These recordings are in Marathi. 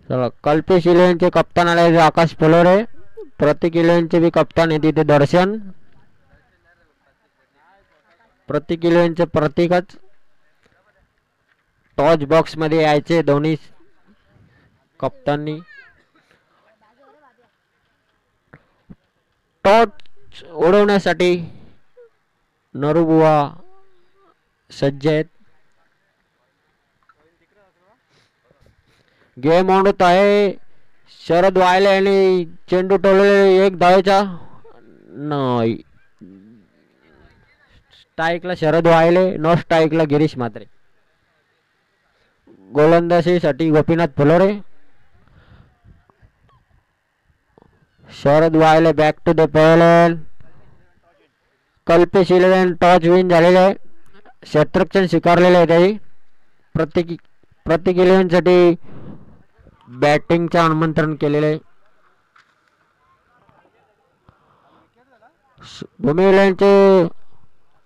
चला कल्पेश इलेव्हनचे कप्तान आले आकाश फलोरे, प्रतीक इलेव्हनचे बी कप्तान आहे तिथे दर्शन, प्रतीक इलेव्हनचे प्रतीकच टॉच बॉक्स मध्ये यायचे दोन्ही कप्ताननी. टॉच उडवण्यासाठी नरूबुवा सज्ज आहेत. गेम ऑन होत आहे. शरद वायले आणि चेंडू टोलले एक धावेचा नाही. स्ट्राईकला शरद वायले, नो स्ट्राईकला गिरीश म्हात्रे. गोलंदाजीसाठी Gopinath Phulore, Sharad Wayle back to the pavilion. Kalpesh eleven toss win झालेले आहे, शत्रुघ्न स्वीकारलेले आहे त्याही. प्रत्येक इलेव्हन साठी बॅटिंगचे आमंत्रण केलेले आहे. भूमी इलेव्हनचे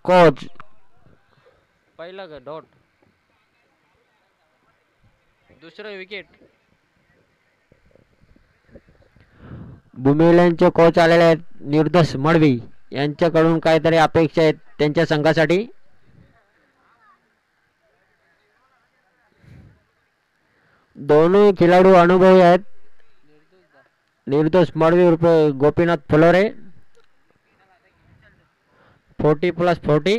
कोच पहिला डॉट, दुसरं विकेट. भूमी इलेव्हनचे कोच आलेले आहेत निर्दोष मडवी, यांच्याकडून काहीतरी अपेक्षा आहेत त्यांच्या संघासाठी. दोन्ही खेळाडू अनुभवी आहेत. निर्दोष मडवी उर्फ गोपीनाथ फुलोरे 40+40.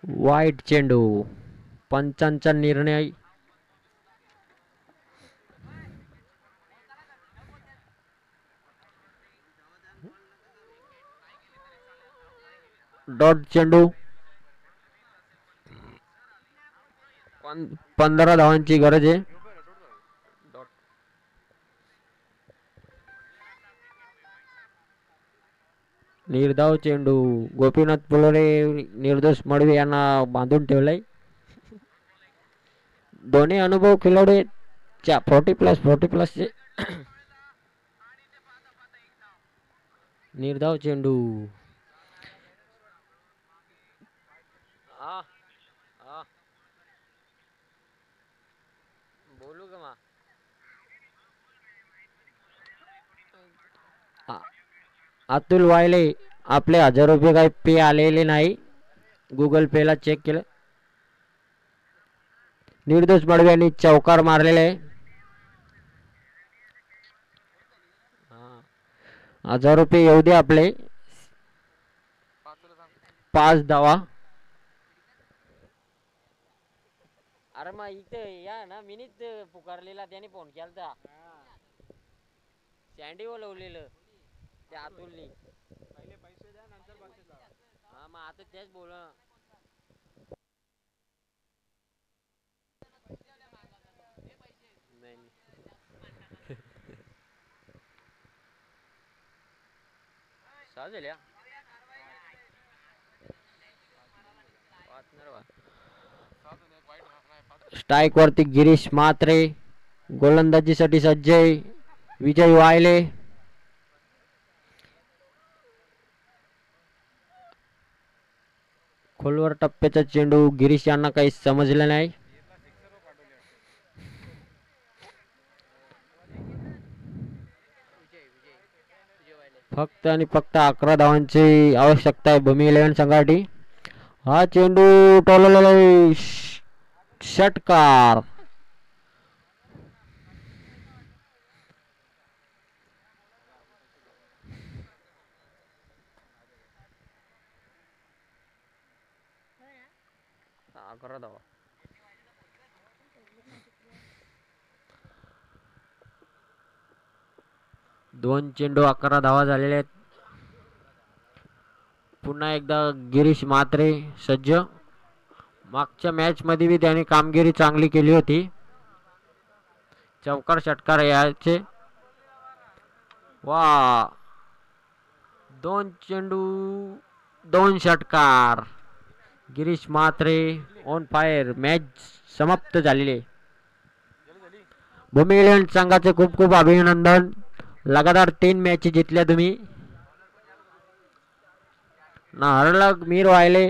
वाईट चेंडू, पंचांचा निर्णय. डॉट चेंडू, 15 धावांची गरज आहे. निर्धाव चेंडू, गोपीनाथ फुलोरे निर्दोष मडवी यांना बांधून ठेवलंय. दोन्ही अनुभव खेळाडू 40+40 निर्धाव चेंडू. बोलू का मा अतुल वायले आपले 1000 रुपये काही पे आलेले नाही, गुगल पे ला चेक केलं. निर्दोष मडवी यांनी चौकार मारलेले. 1000 रुपये येऊ दे आपले. 5 धावा. अरे मग इथे या ना, मिनीत पुकारलेला त्याने फोन केलता, सँडी बोलवलेलं त्या अतुलनी. पहिले पैसे द्या नंतर बक्षीस द्या. हा मग आता तेच बोल. झाल्या स्ट्राईक वरती गिरीश म्हात्रे, गोलंदाजीसाठी सज्ज विजय वायले. खोलवर टप्प्याचा चेंडू, गिरीश यांना काही समजलं नाही. फक्त आणि फक्त 11 धावांची आवश्यकता आहे भूमी इलेव्हन संघासाठी. हा चेंडू टोललेला षटकार. दोन चेंडू 11 धावा झालेले आहेत. पुन्हा एकदा गिरीश म्हात्रे सज्ज. मागच्या मॅच मध्ये भी त्याने कामगिरी चांगली केली होती. चौकार षटकार याचे. वा, 2 चेंडू 2 षटकार. Girish Mhatre on fire. Match समाप्त झालेली. भूमी इलेव्हन संघाचे खूप खूप अभिनंदन. लगातार 3 मॅच जिंकल्या तुम्ही. ना हरला मीर वायले